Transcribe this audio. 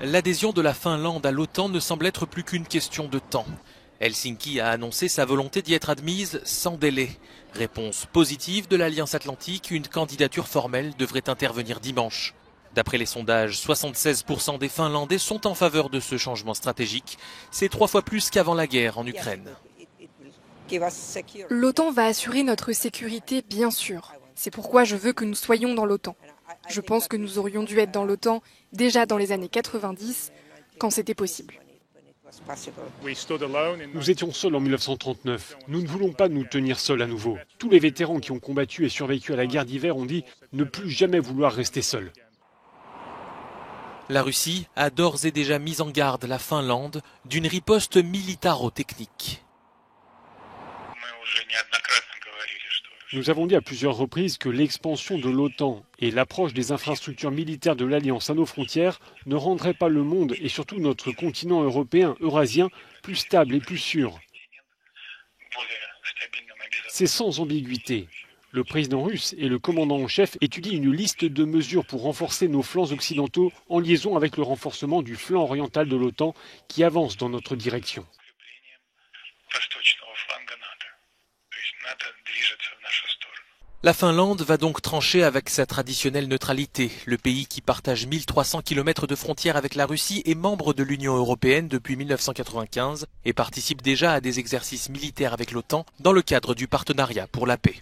L'adhésion de la Finlande à l'OTAN ne semble être plus qu'une question de temps. Helsinki a annoncé sa volonté d'y être admise sans délai. Réponse positive de l'Alliance Atlantique, une candidature formelle devrait intervenir dimanche. D'après les sondages, 76% des Finlandais sont en faveur de ce changement stratégique. C'est 3 fois plus qu'avant la guerre en Ukraine. L'OTAN va assurer notre sécurité, bien sûr. C'est pourquoi je veux que nous soyons dans l'OTAN. Je pense que nous aurions dû être dans l'OTAN déjà dans les années 90, quand c'était possible. Nous étions seuls en 1939. Nous ne voulons pas nous tenir seuls à nouveau. Tous les vétérans qui ont combattu et survécu à la guerre d'hiver ont dit ne plus jamais vouloir rester seuls. La Russie a d'ores et déjà mis en garde la Finlande d'une riposte militaro-technique. Nous avons dit à plusieurs reprises que l'expansion de l'OTAN et l'approche des infrastructures militaires de l'Alliance à nos frontières ne rendraient pas le monde et surtout notre continent européen, eurasien, plus stable et plus sûr. C'est sans ambiguïté. Le président russe et le commandant en chef étudient une liste de mesures pour renforcer nos flancs occidentaux en liaison avec le renforcement du flanc oriental de l'OTAN qui avance dans notre direction. La Finlande va donc trancher avec sa traditionnelle neutralité. Le pays qui partage 1300 km de frontières avec la Russie est membre de l'Union européenne depuis 1995 et participe déjà à des exercices militaires avec l'OTAN dans le cadre du partenariat pour la paix.